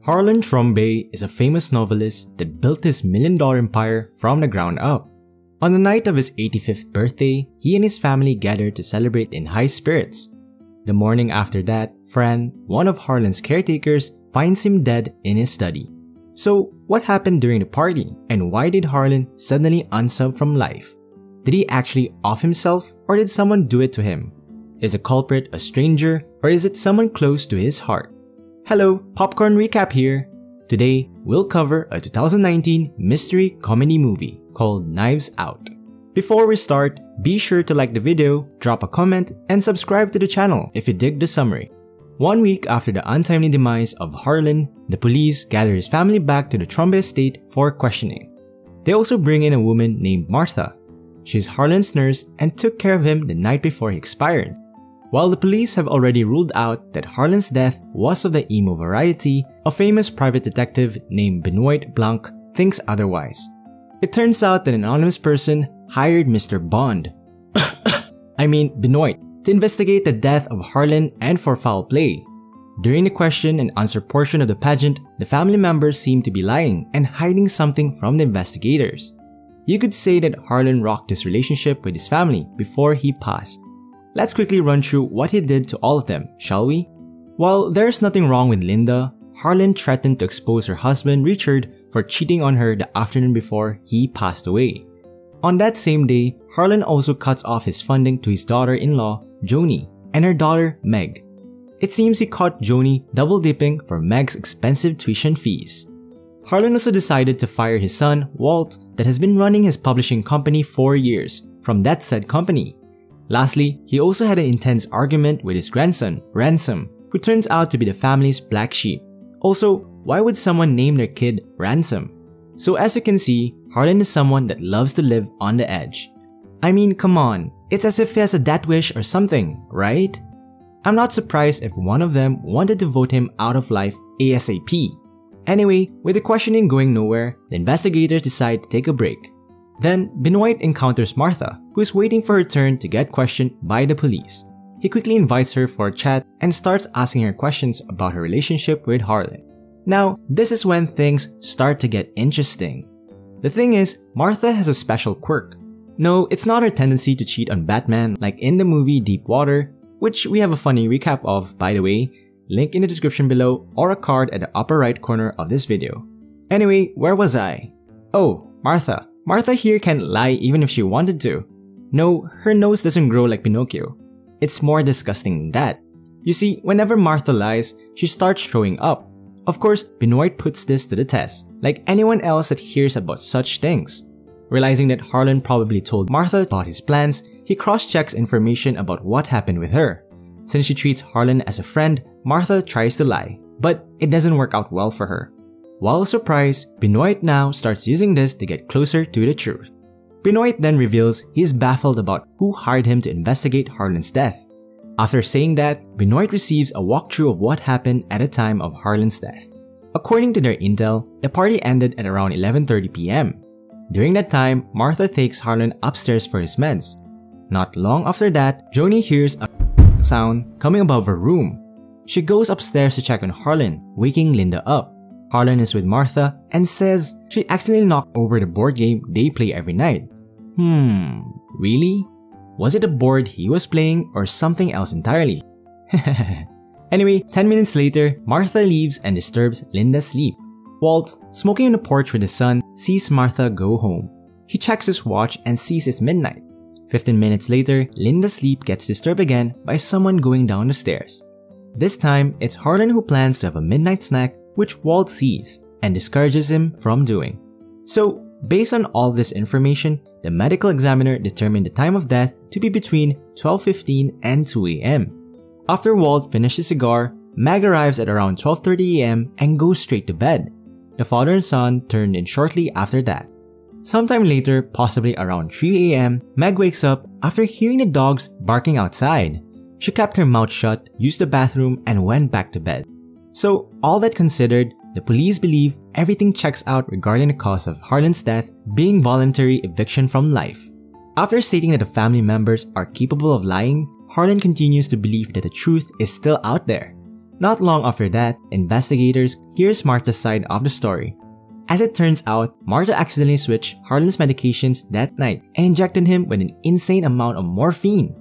Harlan Thrombey is a famous novelist that built his million-dollar empire from the ground up. On the night of his 85th birthday, he and his family gathered to celebrate in high spirits. The morning after that, Fran, one of Harlan's caretakers, finds him dead in his study. So, what happened during the party, and why did Harlan suddenly unsub from life? Did he actually off himself, or did someone do it to him? Is the culprit a stranger, or is it someone close to his heart? Hello, Popcorn Recap here. Today, we'll cover a 2019 mystery comedy movie called Knives Out. Before we start, be sure to like the video, drop a comment, and subscribe to the channel if you dig the summary. 1 week after the untimely demise of Harlan, the police gather his family back to the Thrombey estate for questioning. They also bring in a woman named Martha. She's Harlan's nurse and took care of him the night before he expired. While the police have already ruled out that Harlan's death was of the emo variety, a famous private detective named Benoit Blanc thinks otherwise. It turns out that an anonymous person hired Mr. Bond, Benoit, to investigate the death of Harlan and for foul play. During the question and answer portion of the pageant, the family members seem to be lying and hiding something from the investigators. You could say that Harlan rocked his relationship with his family before he passed. Let's quickly run through what he did to all of them, shall we? While there's nothing wrong with Linda, Harlan threatened to expose her husband Richard for cheating on her the afternoon before he passed away. On that same day, Harlan also cuts off his funding to his daughter-in-law, Joni, and her daughter, Meg. It seems he caught Joni double-dipping for Meg's expensive tuition fees. Harlan also decided to fire his son, Walt, that has been running his publishing company for years, from that said company. Lastly, he also had an intense argument with his grandson, Ransom, who turns out to be the family's black sheep. Also, why would someone name their kid Ransom? So as you can see, Harlan is someone that loves to live on the edge. I mean, come on, it's as if he has a death wish or something, right? I'm not surprised if one of them wanted to vote him out of life ASAP. Anyway, with the questioning going nowhere, the investigators decide to take a break. Then, Benoit encounters Martha, who is waiting for her turn to get questioned by the police. He quickly invites her for a chat and starts asking her questions about her relationship with Harlan. Now, this is when things start to get interesting. The thing is, Martha has a special quirk. No, it's not her tendency to cheat on Batman like in the movie Deep Water, which we have a funny recap of, by the way, link in the description below or a card at the upper right corner of this video. Anyway, where was I? Oh, Martha. Martha here can't lie even if she wanted to. No, her nose doesn't grow like Pinocchio. It's more disgusting than that. You see, whenever Martha lies, she starts throwing up. Of course, Benoit puts this to the test, like anyone else that hears about such things. Realizing that Harlan probably told Martha about his plans, he cross-checks information about what happened with her. Since she treats Harlan as a friend, Martha tries to lie, but it doesn't work out well for her. While surprised, Benoit now starts using this to get closer to the truth. Benoit then reveals he is baffled about who hired him to investigate Harlan's death. After saying that, Benoit receives a walkthrough of what happened at the time of Harlan's death. According to their intel, the party ended at around 11:30 p.m. During that time, Martha takes Harlan upstairs for his meds. Not long after that, Joni hears a sound coming above her room. She goes upstairs to check on Harlan, waking Linda up. Harlan is with Martha and says she accidentally knocked over the board game they play every night. Really? Was it a board he was playing or something else entirely? Anyway, 10 minutes later, Martha leaves and disturbs Linda's sleep. Walt, smoking on the porch with his son, sees Martha go home. He checks his watch and sees it's midnight. 15 minutes later, Linda's sleep gets disturbed again by someone going down the stairs. This time, it's Harlan who plans to have a midnight snack, which Walt sees and discourages him from doing. So, based on all this information, the medical examiner determined the time of death to be between 12:15 and 2 a.m. After Walt finished his cigar, Meg arrives at around 12:30 a.m. and goes straight to bed. The father and son turned in shortly after that. Sometime later, possibly around 3 a.m., Meg wakes up after hearing the dogs barking outside. She kept her mouth shut, used the bathroom, and went back to bed. So, all that considered, the police believe everything checks out regarding the cause of Harlan's death being voluntary eviction from life. After stating that the family members are capable of lying, Harlan continues to believe that the truth is still out there. Not long after that, investigators hears Martha's side of the story. As it turns out, Martha accidentally switched Harlan's medications that night and injected him with an insane amount of morphine.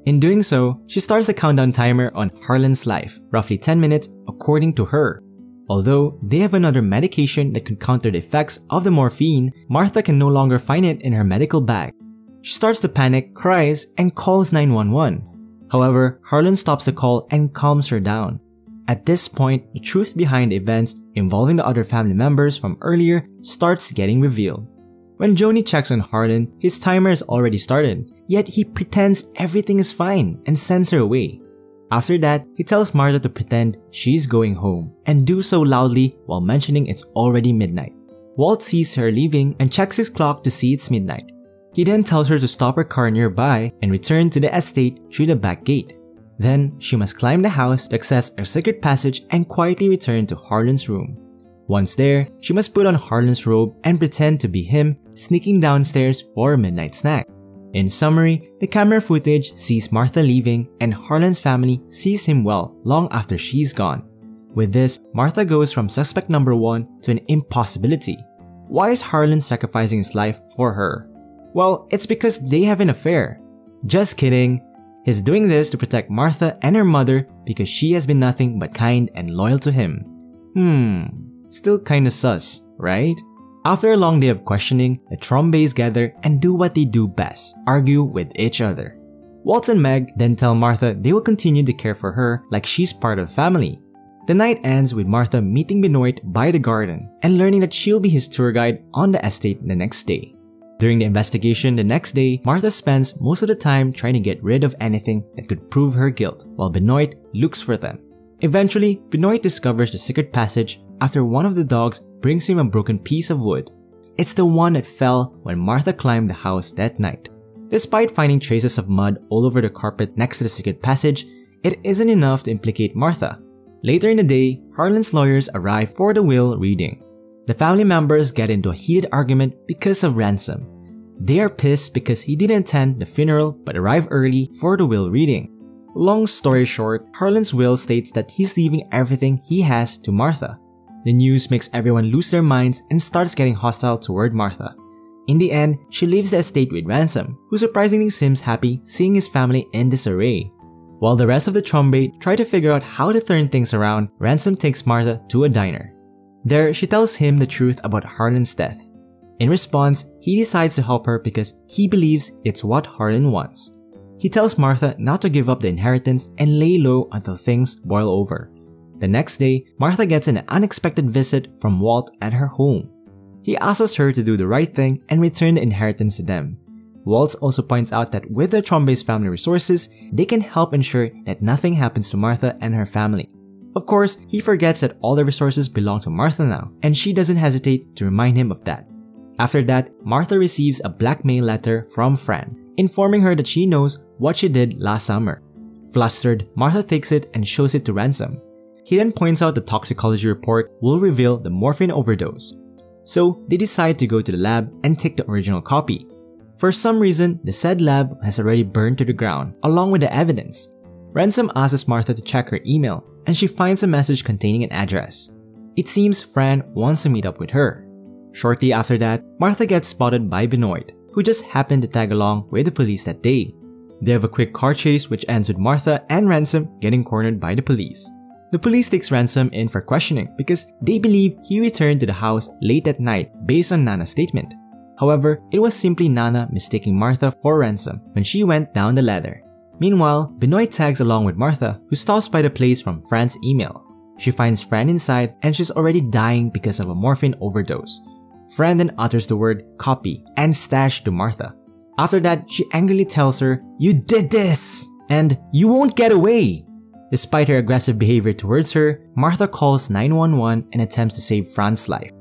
In doing so, she starts the countdown timer on Harlan's life, roughly 10 minutes according to her. Although they have another medication that could counter the effects of the morphine, Martha can no longer find it in her medical bag. She starts to panic, cries, and calls 911. However, Harlan stops the call and calms her down. At this point, the truth behind the events involving the other family members from earlier starts getting revealed. When Joni checks on Harlan, his timer has already started, yet he pretends everything is fine and sends her away. After that, he tells Martha to pretend she's going home and do so loudly while mentioning it's already midnight. Walt sees her leaving and checks his clock to see it's midnight. He then tells her to stop her car nearby and return to the estate through the back gate. Then, she must climb the house to access a secret passage and quietly return to Harlan's room. Once there, she must put on Harlan's robe and pretend to be him sneaking downstairs for a midnight snack. In summary, the camera footage sees Martha leaving and Harlan's family sees him well long after she's gone. With this, Martha goes from suspect number 1 to an impossibility. Why is Harlan sacrificing his life for her? Well, it's because they have an affair. Just kidding. He's doing this to protect Martha and her mother because she has been nothing but kind and loyal to him. Still kinda sus, right? After a long day of questioning, the Thrombeys gather and do what they do best, argue with each other. Walt and Meg then tell Martha they will continue to care for her like she's part of the family. The night ends with Martha meeting Benoit by the garden and learning that she'll be his tour guide on the estate the next day. During the investigation the next day, Martha spends most of the time trying to get rid of anything that could prove her guilt, while Benoit looks for them. Eventually, Benoit discovers the secret passage after one of the dogs brings him a broken piece of wood. It's the one that fell when Martha climbed the house that night. Despite finding traces of mud all over the carpet next to the secret passage, it isn't enough to implicate Martha. Later in the day, Harlan's lawyers arrive for the will reading. The family members get into a heated argument because of ransom. They are pissed because he didn't attend the funeral but arrived early for the will reading. Long story short, Harlan's will states that he's leaving everything he has to Martha. The news makes everyone lose their minds and starts getting hostile toward Martha. In the end, she leaves the estate with Ransom, who surprisingly seems happy seeing his family in disarray. While the rest of the Thrombey try to figure out how to turn things around, Ransom takes Martha to a diner. There, she tells him the truth about Harlan's death. In response, he decides to help her because he believes it's what Harlan wants. He tells Martha not to give up the inheritance and lay low until things boil over. The next day, Martha gets an unexpected visit from Walt at her home. He asks her to do the right thing and return the inheritance to them. Walt also points out that with the Thrombey's family resources, they can help ensure that nothing happens to Martha and her family. Of course, he forgets that all the resources belong to Martha now, and she doesn't hesitate to remind him of that. After that, Martha receives a blackmail letter from Fran, informing her that she knows what she did last summer. Flustered, Martha takes it and shows it to Ransom. He then points out the toxicology report will reveal the morphine overdose. So they decide to go to the lab and take the original copy. For some reason, the said lab has already burned to the ground, along with the evidence. Ransom asks Martha to check her email, and she finds a message containing an address. It seems Fran wants to meet up with her. Shortly after that, Martha gets spotted by Benoit, who just happened to tag along with the police that day. They have a quick car chase which ends with Martha and Ransom getting cornered by the police. The police takes Ransom in for questioning because they believe he returned to the house late at night based on Nana's statement. However, it was simply Nana mistaking Martha for Ransom when she went down the ladder. Meanwhile, Benoit tags along with Martha, who stops by the place from Fran's email. She finds Fran inside and she's already dying because of a morphine overdose. Fran then utters the word copy and stash to Martha. After that, she angrily tells her, "You did this! And you won't get away!" Despite her aggressive behavior towards her, Martha calls 911 and attempts to save Fran's life.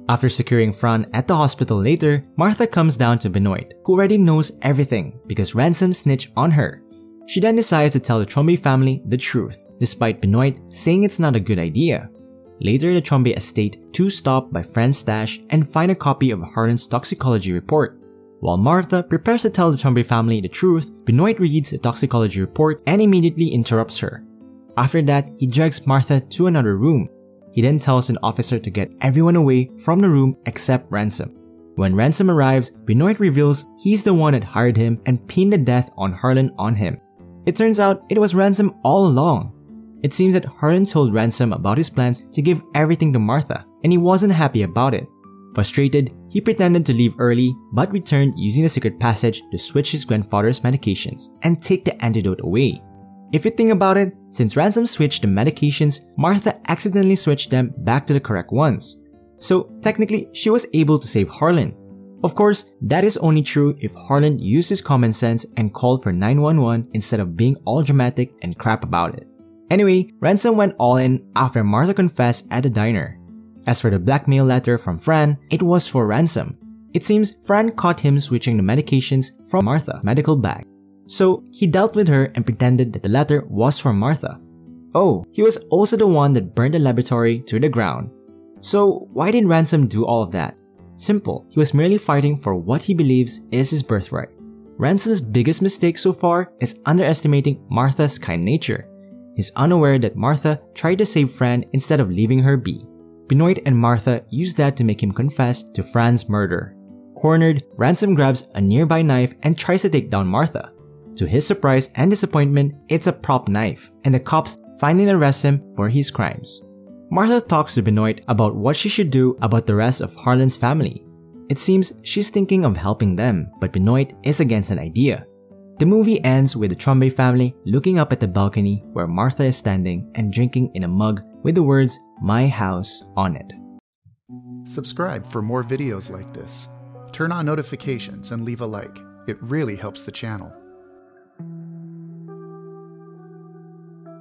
After securing Fran at the hospital later, Martha comes down to Benoit, who already knows everything because Ransom snitched on her. She then decides to tell the Thrombey family the truth, despite Benoit saying it's not a good idea. Later, the Thrombey estate too stopped by Fran's stash and find a copy of Harlan's toxicology report. While Martha prepares to tell the Thrombey family the truth, Benoit reads the toxicology report and immediately interrupts her. After that, he drags Martha to another room. He then tells an officer to get everyone away from the room except Ransom. When Ransom arrives, Benoit reveals he's the one that hired him and pinned the death on Harlan on him. It turns out it was Ransom all along. It seems that Harlan told Ransom about his plans to give everything to Martha, and he wasn't happy about it. Frustrated, he pretended to leave early but returned using a secret passage to switch his grandfather's medications and take the antidote away. If you think about it, since Ransom switched the medications, Martha accidentally switched them back to the correct ones. So technically, she was able to save Harlan. Of course, that is only true if Harlan used his common sense and called for 911 instead of being all dramatic and crap about it. Anyway, Ransom went all in after Martha confessed at the diner. As for the blackmail letter from Fran, it was for Ransom. It seems Fran caught him switching the medications from Martha's medical bag. So he dealt with her and pretended that the letter was from Martha. Oh, he was also the one that burned the laboratory to the ground. So why did Ransom do all of that? Simple, he was merely fighting for what he believes is his birthright. Ransom's biggest mistake so far is underestimating Martha's kind nature. He's unaware that Martha tried to save Fran instead of leaving her be. Benoit and Martha used that to make him confess to Fran's murder. Cornered, Ransom grabs a nearby knife and tries to take down Martha. To his surprise and disappointment, it's a prop knife, and the cops finally arrest him for his crimes. Martha talks to Benoit about what she should do about the rest of Harlan's family. It seems she's thinking of helping them, but Benoit is against an idea. The movie ends with the Thrombey family looking up at the balcony where Martha is standing and drinking in a mug with the words, "My house," on it. Subscribe for more videos like this. Turn on notifications and leave a like. It really helps the channel.